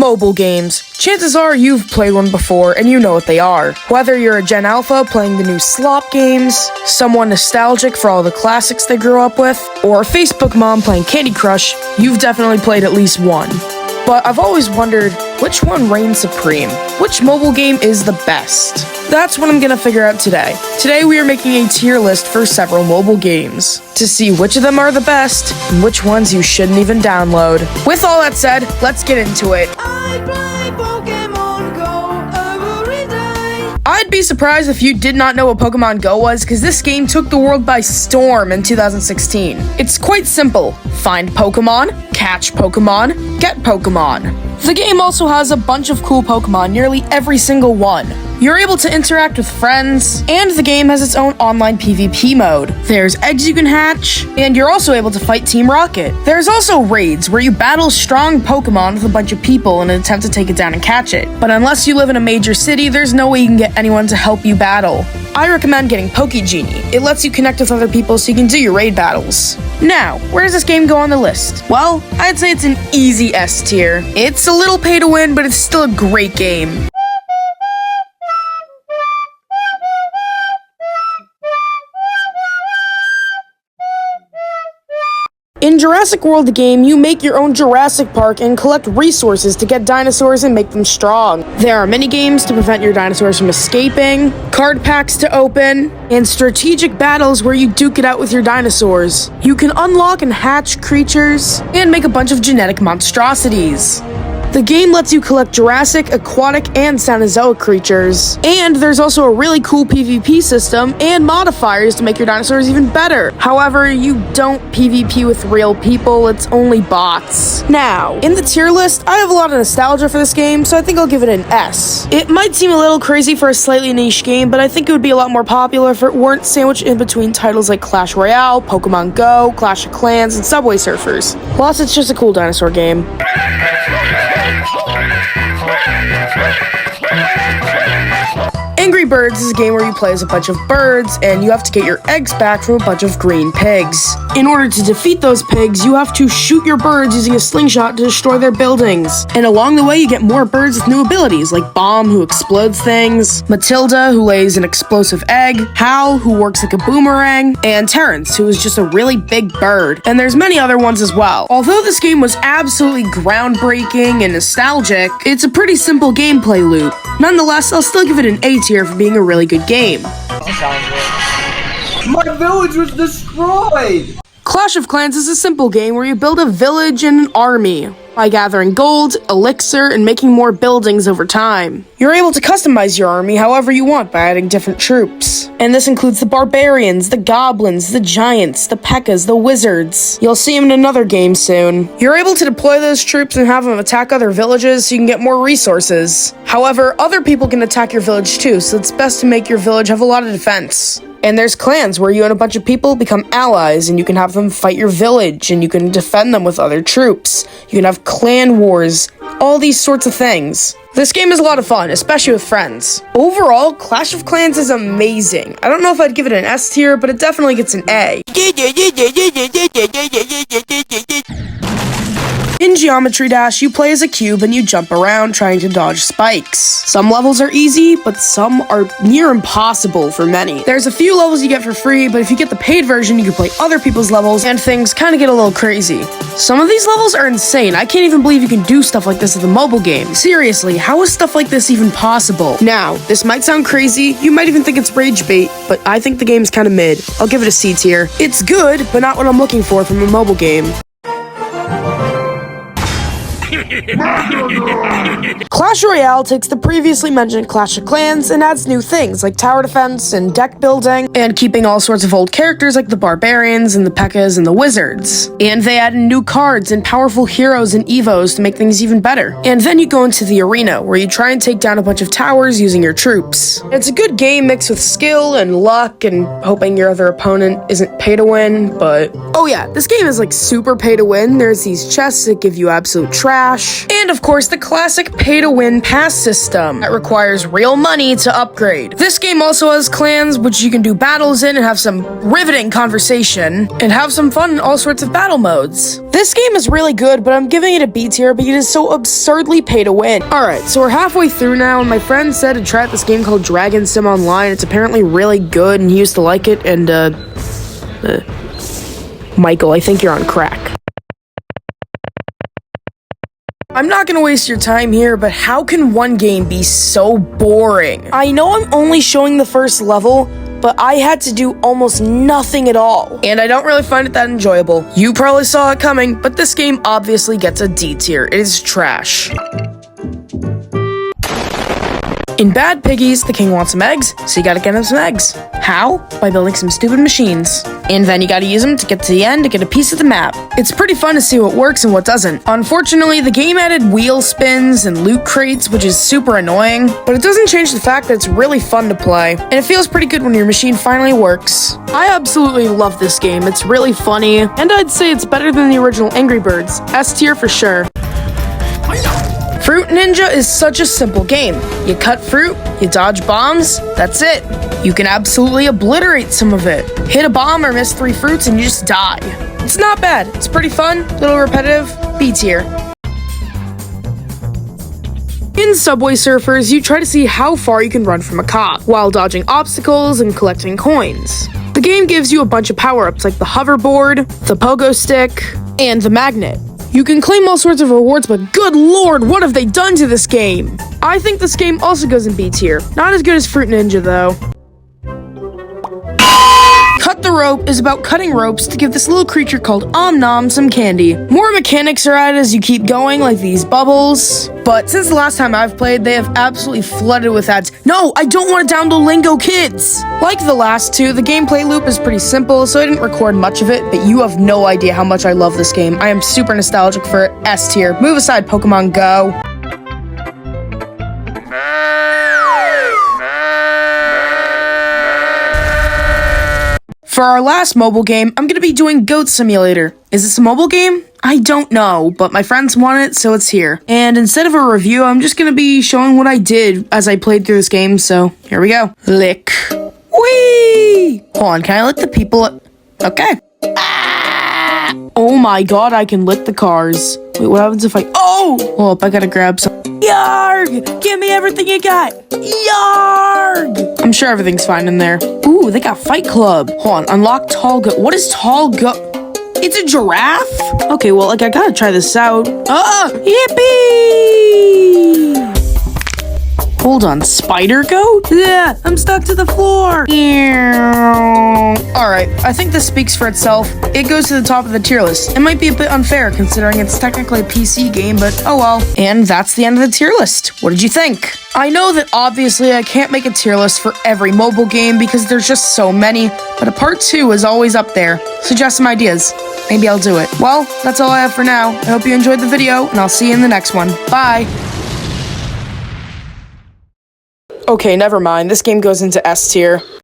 Mobile games. Chances are you've played one before and you know what they are. Whether you're a Gen Alpha playing the new slop games, someone nostalgic for all the classics they grew up with, or a Facebook mom playing Candy Crush, you've definitely played at least one. But I've always wondered, which one reigns supreme? Which mobile game is the best? That's what I'm gonna figure out today. Today we are making a tier list for several mobile games to see which of them are the best and which ones you shouldn't even download. With all that said, let's get into it. I play Pokémon Go every day. I'd be surprised if you did not know what Pokémon Go was, because this game took the world by storm in 2016. It's quite simple. Find Pokémon, catch Pokémon, get Pokémon. The game also has a bunch of cool Pokémon, nearly every single one. You're able to interact with friends, and the game has its own online PvP mode. There's eggs you can hatch, and you're also able to fight Team Rocket. There's also raids, where you battle strong Pokémon with a bunch of people in an attempt to take it down and catch it. But unless you live in a major city, there's no way you can get anyone to help you battle. I recommend getting Pokegenie. It lets you connect with other people so you can do your raid battles. Now, where does this game go on the list? Well, I'd say it's an easy S tier. It's a little pay to win, but it's still a great game. In Jurassic World the game, you make your own Jurassic Park and collect resources to get dinosaurs and make them strong. There are mini games to prevent your dinosaurs from escaping, card packs to open, and strategic battles where you duke it out with your dinosaurs. You can unlock and hatch creatures and make a bunch of genetic monstrosities. The game lets you collect Jurassic, aquatic, and Cenozoic creatures. And there's also a really cool PvP system and modifiers to make your dinosaurs even better. However, you don't PvP with real people, it's only bots. Now, in the tier list, I have a lot of nostalgia for this game, so I think I'll give it an S. It might seem a little crazy for a slightly niche game, but I think it would be a lot more popular if it weren't sandwiched in between titles like Clash Royale, Pokémon Go, Clash of Clans, and Subway Surfers. Plus, it's just a cool dinosaur game. Angry Birds is a game where you play as a bunch of birds, and you have to get your eggs back from a bunch of green pigs. In order to defeat those pigs, you have to shoot your birds using a slingshot to destroy their buildings. And along the way, you get more birds with new abilities, like Bomb, who explodes things, Matilda, who lays an explosive egg, Hal, who works like a boomerang, and Terrence, who is just a really big bird. And there's many other ones as well. Although this game was absolutely groundbreaking and nostalgic, it's a pretty simple gameplay loop. Nonetheless, I'll still give it an A tier for being a really good game. My village was destroyed! Clash of Clans is a simple game where you build a village and an army by gathering gold, elixir, and making more buildings over time. You're able to customize your army however you want by adding different troops. And this includes the barbarians, the goblins, the giants, the P.E.K.K.A.s, the wizards. You'll see them in another game soon. You're able to deploy those troops and have them attack other villages so you can get more resources. However, other people can attack your village too, so it's best to make your village have a lot of defense. And there's clans where you and a bunch of people become allies, and you can have them fight your village, and you can defend them with other troops. You can have clan wars, all these sorts of things. This game is a lot of fun, especially with friends. Overall, Clash of Clans is amazing. I don't know if I'd give it an S tier, but it definitely gets an A. In Geometry Dash, you play as a cube and you jump around trying to dodge spikes. Some levels are easy, but some are near impossible for many. There's a few levels you get for free, but if you get the paid version, you can play other people's levels, and things kind of get a little crazy. Some of these levels are insane. I can't even believe you can do stuff like this with a mobile game. Seriously, how is stuff like this even possible? Now, this might sound crazy, you might even think it's rage bait, but I think the game's kind of mid. I'll give it a C tier. It's good, but not what I'm looking for from a mobile game. Clash Royale takes the previously mentioned Clash of Clans and adds new things like tower defense and deck building, and keeping all sorts of old characters like the barbarians and the P.E.K.K.A.s and the wizards. And they add in new cards and powerful heroes and evos to make things even better. And then you go into the arena, where you try and take down a bunch of towers using your troops. It's a good game mixed with skill and luck and hoping your other opponent isn't pay to win, but... Oh yeah, this game is like super pay to win. There's these chests that give you absolute trash, trash. And of course, the classic pay-to-win pass system that requires real money to upgrade. This game also has clans, which you can do battles in and have some riveting conversation, and have some fun in all sorts of battle modes. This game is really good, but I'm giving it a B tier because it is so absurdly pay-to-win. Alright, so we're halfway through now, and my friend said to try out this game called Dragon Sim Online. It's apparently really good, and he used to like it, and, Michael, I think you're on crack. I'm not gonna waste your time here, but how can one game be so boring? I know I'm only showing the first level, but I had to do almost nothing at all. And I don't really find it that enjoyable. You probably saw it coming, but this game obviously gets a D tier. It is trash. In Bad Piggies, the king wants some eggs, so you gotta get him some eggs. How? By building some stupid machines. And then you gotta use them to get to the end to get a piece of the map. It's pretty fun to see what works and what doesn't. Unfortunately, the game added wheel spins and loot crates, which is super annoying, but it doesn't change the fact that it's really fun to play, and it feels pretty good when your machine finally works. I absolutely love this game. It's really funny, and I'd say it's better than the original Angry Birds. S tier for sure. Fruit Ninja is such a simple game. You cut fruit, you dodge bombs, that's it. You can absolutely obliterate some of it. Hit a bomb or miss 3 fruits and you just die. It's not bad. It's pretty fun, a little repetitive, B tier. In Subway Surfers, you try to see how far you can run from a cop, while dodging obstacles and collecting coins. The game gives you a bunch of power-ups like the hoverboard, the pogo stick, and the magnet. You can claim all sorts of rewards, but good lord, what have they done to this game? I think this game also goes in B tier. Not as good as Fruit Ninja, though. Cut the Rope is about cutting ropes to give this little creature called Om Nom some candy. More mechanics are added as you keep going, like these bubbles. But since the last time I've played, they have absolutely flooded with ads. No, I don't want to download Lingo Kids! Like the last two, the gameplay loop is pretty simple, so I didn't record much of it, but you have no idea how much I love this game. I am super nostalgic for it. S tier. Move aside, Pokémon Go. For our last mobile game, I'm going to be doing Goat Simulator. Is this a mobile game? I don't know, but my friends want it, so it's here. And instead of a review, I'm just going to be showing what I did as I played through this game, so here we go. Lick. Whee! Hold on, can I lick the people? Okay. Ah! Oh my god, I can lick the cars. Wait, what happens if I... Oh! Hold up, I gotta grab some... Yarg! Give me everything you got! Yarg! I'm sure everything's fine in there. Ooh, they got Fight Club. Hold on, unlock Tall Goat. What is Tall Goat? It's a giraffe? Okay, well, like, I gotta try this out. Ah! Yippee! Hold on, Spider Goat? Yeah, I'm stuck to the floor. Alright, I think this speaks for itself. It goes to the top of the tier list. It might be a bit unfair considering it's technically a PC game, but oh well. And that's the end of the tier list. What did you think? I know that obviously I can't make a tier list for every mobile game because there's just so many, but a part 2 is always up there. Suggest some ideas. Maybe I'll do it. Well, that's all I have for now. I hope you enjoyed the video, and I'll see you in the next one. Bye! Okay, never mind. This game goes into S tier.